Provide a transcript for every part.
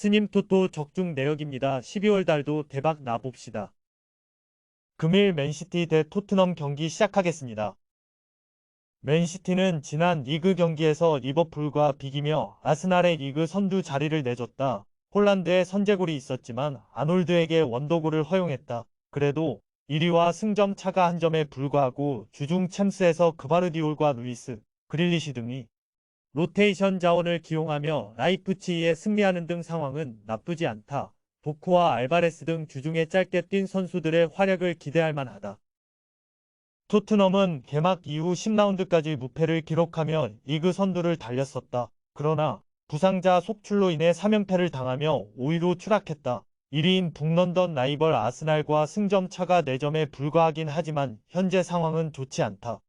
스님 토토 적중 내역입니다. 12월 달도 대박 나봅시다. 금일 맨시티 대 토트넘 경기 시작하겠습니다. 맨시티는 지난 리그 경기에서 리버풀과 비기며 아스날의 리그 선두 자리를 내줬다. 홀란드의 선제골이 있었지만 아놀드에게 원더골을 허용했다. 그래도 1위와 승점 차가 한 점에 불과하고 주중 챔스에서 그바르디올과 루이스, 그릴리시 등이 로테이션 자원을 기용하며 라이프치히에 승리하는 등 상황은 나쁘지 않다. 도쿠와 알바레스 등 주중에 짧게 뛴 선수들의 활약을 기대할 만하다. 토트넘은 개막 이후 10라운드까지 무패를 기록하며 리그 선두를 달렸었다. 그러나 부상자 속출로 인해 3연패를 당하며 5위로 추락했다. 1위인 북런던 라이벌 아스날과 승점 차가 4점에 불과하긴 하지만 현재 상황은 좋지 않다.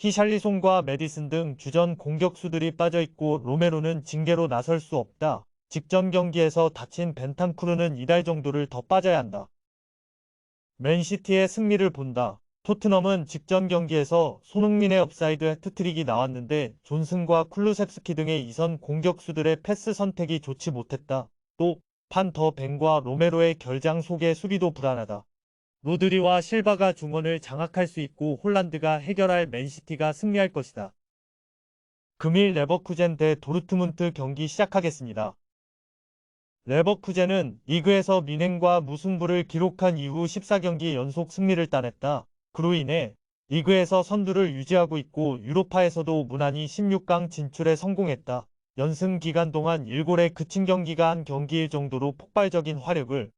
히샬리송과 메디슨 등 주전 공격수들이 빠져있고 로메로는 징계로 나설 수 없다. 직전 경기에서 다친 벤탄쿠르는 이달 정도를 더 빠져야 한다. 맨시티의 승리를 본다. 토트넘은 직전 경기에서 손흥민의 업사이드 해트트릭이 나왔는데 존슨과 쿨루셉스키 등의 이선 공격수들의 패스 선택이 좋지 못했다. 또 판 더 벤과 로메로의 결장 속의 수비도 불안하다. 로드리와 실바가 중원을 장악할 수 있고 홀란드가 해결할 맨시티가 승리할 것이다. 금일 레버쿠젠 대 도르트문트 경기 시작하겠습니다. 레버쿠젠은 리그에서 미넨과 무승부를 기록한 이후 14경기 연속 승리를 따냈다. 그로 인해 리그에서 선두를 유지하고 있고 유로파에서도 무난히 16강 진출에 성공했다. 연승 기간 동안 1골에 그친 경기가 한 경기일 정도로 폭발적인 화력을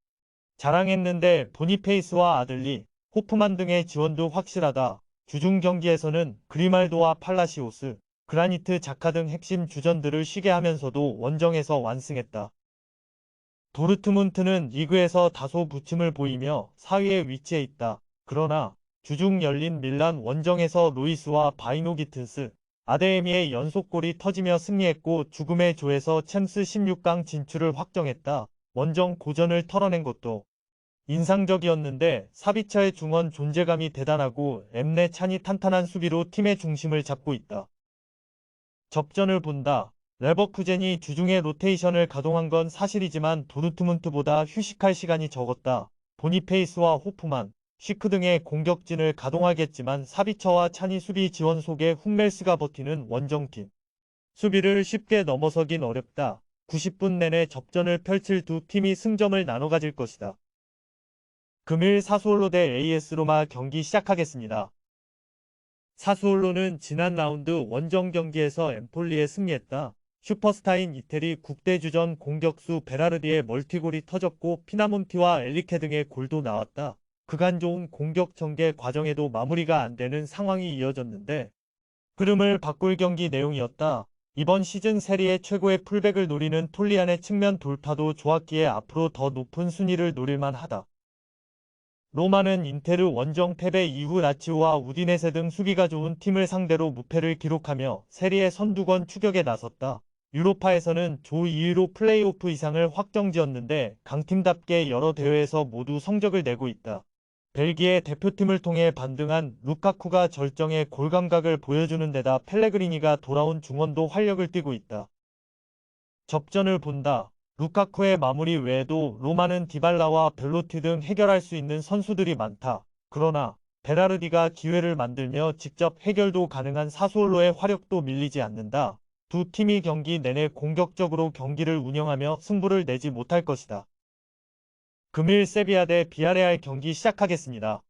자랑했는데 보니페이스와 아들리, 호프만 등의 지원도 확실하다. 주중 경기에서는 그리말도와 팔라시오스, 그라니트 자카 등 핵심 주전들을 쉬게 하면서도 원정에서 완승했다. 도르트문트는 리그에서 다소 부침을 보이며 4위에 위치해 있다. 그러나 주중 열린 밀란 원정에서 루이스와 바이노기튼스, 아데에미의 연속골이 터지며 승리했고 죽음의 조에서 챔스 16강 진출을 확정했다. 원정 고전을 털어낸 것도 인상적이었는데 사비처의 중원 존재감이 대단하고 엠네 찬이 탄탄한 수비로 팀의 중심을 잡고 있다. 접전을 본다. 레버쿠젠이 주중에 로테이션을 가동한 건 사실이지만 도르트문트보다 휴식할 시간이 적었다. 보니페이스와 호프만, 쉬크 등의 공격진을 가동하겠지만 사비처와 찬이 수비 지원 속에 훔멜스가 버티는 원정팀. 수비를 쉽게 넘어서긴 어렵다. 90분 내내 접전을 펼칠 두 팀이 승점을 나눠 가질 것이다. 금일 사수올로 대 AS 로마 경기 시작하겠습니다. 사수올로는 지난 라운드 원정 경기에서 엠폴리에 승리했다. 슈퍼스타인 이태리 국대주전 공격수 베라르디의 멀티골이 터졌고 피나몬티와 엘리케 등의 골도 나왔다. 그간 좋은 공격 전개 과정에도 마무리가 안 되는 상황이 이어졌는데 흐름을 바꿀 경기 내용이었다. 이번 시즌 세리에 최고의 풀백을 노리는 톨리안의 측면 돌파도 좋았기에 앞으로 더 높은 순위를 노릴만 하다. 로마는 인테르 원정 패배 이후 라치오와 우디네세 등 수비가 좋은 팀을 상대로 무패를 기록하며 세리에 선두권 추격에 나섰다. 유로파에서는 조 2위로 플레이오프 이상을 확정지었는데 강팀답게 여러 대회에서 모두 성적을 내고 있다. 벨기에 대표팀을 통해 반등한 루카쿠가 절정의 골감각을 보여주는 데다 펠레그리니가 돌아온 중원도 활력을 띠고 있다. 접전을 본다. 루카쿠의 마무리 외에도 로마는 디발라와 벨로티 등 해결할 수 있는 선수들이 많다. 그러나 베라르디가 기회를 만들며 직접 해결도 가능한 사수올로의 화력도 밀리지 않는다. 두 팀이 경기 내내 공격적으로 경기를 운영하며 승부를 내지 못할 것이다. 금일 세비야 대 비아레알 경기 시작하겠습니다.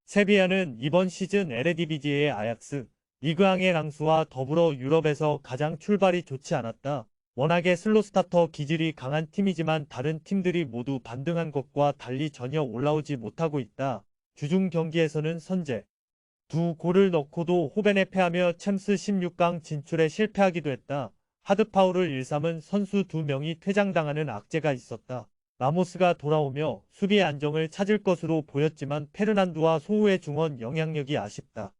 세비야는 이번 시즌 에레디비지의 아약스, 리그앙의 랑스와 더불어 유럽에서 가장 출발이 좋지 않았다. 워낙에 슬로 스타터 기질이 강한 팀이지만 다른 팀들이 모두 반등한 것과 달리 전혀 올라오지 못하고 있다. 주중 경기에서는 선제 두 골을 넣고도 호벤에 패하며 챔스 16강 진출에 실패하기도 했다. 하드파울을 일삼은 선수 2명이 퇴장당하는 악재가 있었다. 라모스가 돌아오며 수비 안정을 찾을 것으로 보였지만 페르난두와 소우의 중원 영향력이 아쉽다.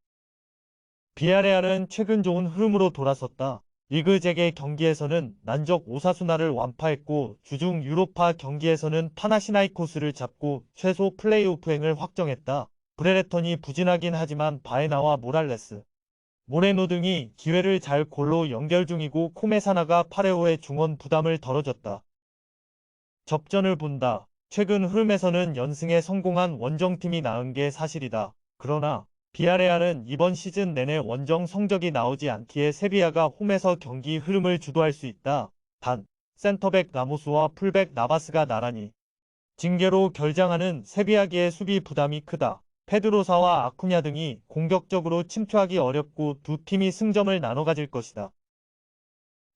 비아레알은 최근 좋은 흐름으로 돌아섰다. 리그 재개 경기에서는 난적 오사수나를 완파했고 주중 유로파 경기에서는 파나시나이코스를 잡고 최소 플레이오프행을 확정했다. 브레레턴이 부진하긴 하지만 바에나와 모랄레스, 모레노 등이 기회를 잘 골로 연결 중이고 코메사나가 파레오의 중원 부담을 덜어줬다. 접전을 본다. 최근 흐름에서는 연승에 성공한 원정팀이 나은 게 사실이다. 그러나 비아레알은 이번 시즌 내내 원정 성적이 나오지 않기에 세비야가 홈에서 경기 흐름을 주도할 수 있다. 단, 센터백 라모스와 풀백 나바스가 나란히 징계로 결장하는 세비야기의 수비 부담이 크다. 페드로사와 아쿠냐 등이 공격적으로 침투하기 어렵고 두 팀이 승점을 나눠 가질 것이다.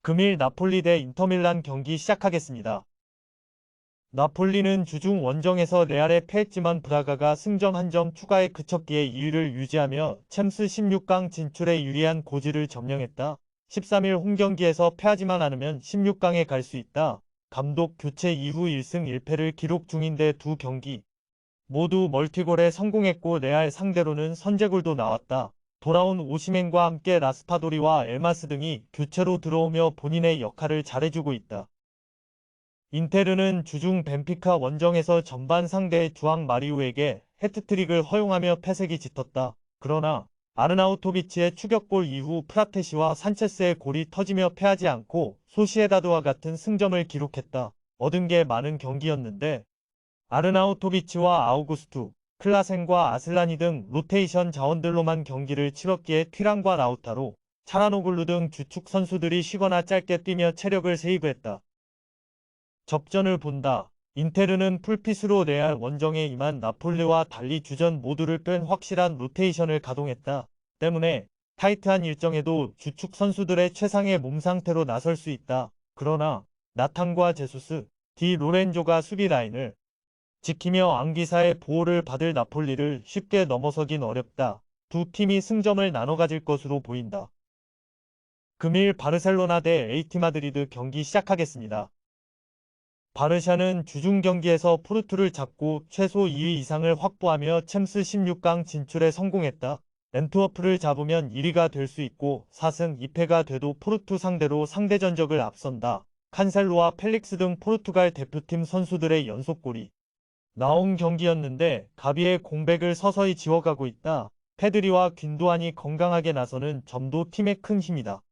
금일 나폴리 대 인터밀란 경기 시작하겠습니다. 나폴리는 주중 원정에서 레알에 패했지만 브라가가 승점 한 점 추가에 그쳤기에 2위를 유지하며 챔스 16강 진출에 유리한 고지를 점령했다. 13일 홈경기에서 패하지만 않으면 16강에 갈 수 있다. 감독 교체 이후 1승 1패를 기록 중인데 두 경기 모두 멀티골에 성공했고 레알 상대로는 선제골도 나왔다. 돌아온 오시멘과 함께 라스파도리와 엘마스 등이 교체로 들어오며 본인의 역할을 잘해주고 있다. 인테르는 주중 벤피카 원정에서 전반 상대 주앙 마리우에게 해트트릭을 허용하며 패색이 짙었다. 그러나 아르나우토비치의 추격골 이후 프라테시와 산체스의 골이 터지며 패하지 않고 소시에다드와 같은 승점을 기록했다. 얻은 게 많은 경기였는데 아르나우토비치와 아우구스투, 클라센과 아슬라니 등 로테이션 자원들로만 경기를 치렀기에 튀랑과 라우타로, 차라노글루 등 주축 선수들이 쉬거나 짧게 뛰며 체력을 세이브했다. 접전을 본다. 인테르는 풀핏으로 레알 원정에 임한 나폴리와 달리 주전 모두를 뺀 확실한 로테이션을 가동했다. 때문에 타이트한 일정에도 주축 선수들의 최상의 몸 상태로 나설 수 있다. 그러나 나탄과 제수스, 디 로렌조가 수비 라인을 지키며 앙기사의 보호를 받을 나폴리를 쉽게 넘어서긴 어렵다. 두 팀이 승점을 나눠 가질 것으로 보인다. 금일 바르셀로나 대 에이티 마드리드 경기 시작하겠습니다. 바르샤는 주중 경기에서 포르투를 잡고 최소 2위 이상을 확보하며 챔스 16강 진출에 성공했다. 앤트워프를 잡으면 1위가 될 수 있고 4승 2패가 돼도 포르투 상대로 상대 전적을 앞선다. 칸셀로와 펠릭스 등 포르투갈 대표팀 선수들의 연속골이 나온 경기였는데 가비의 공백을 서서히 지워가고 있다. 페드리와 균도안이 건강하게 나서는 점도 팀의 큰 힘이다.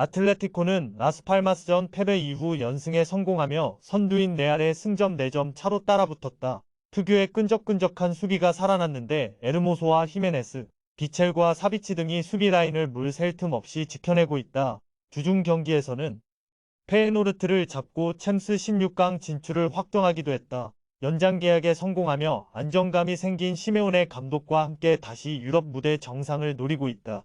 아틀레티코는 라스팔마스전 패배 이후 연승에 성공하며 선두인 레알의 승점 4점 차로 따라붙었다. 특유의 끈적끈적한 수비가 살아났는데 에르모소와 히메네스, 비첼과 사비치 등이 수비 라인을 물 샐 틈 없이 지켜내고 있다. 주중 경기에서는 페에노르트를 잡고 챔스 16강 진출을 확정하기도 했다. 연장 계약에 성공하며 안정감이 생긴 시메오네 감독과 함께 다시 유럽 무대 정상을 노리고 있다.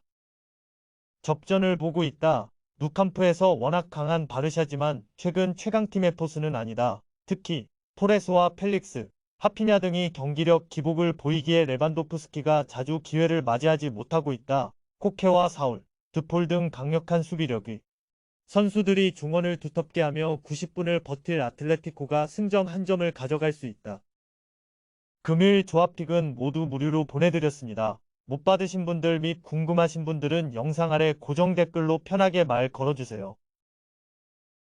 접전을 보고 있다. 누캄프에서 워낙 강한 바르샤지만 최근 최강팀의 포스는 아니다. 특히 토레스와 펠릭스, 하피냐 등이 경기력 기복을 보이기에 레반도프스키가 자주 기회를 맞이하지 못하고 있다. 코케와 사울, 드폴 등 강력한 수비력이 선수들이 중원을 두텁게 하며 90분을 버틸 아틀레티코가 승점 한 점을 가져갈 수 있다. 금일 조합픽은 모두 무료로 보내드렸습니다. 못 받으신 분들 및 궁금하신 분들은 영상 아래 고정 댓글로 편하게 말 걸어주세요.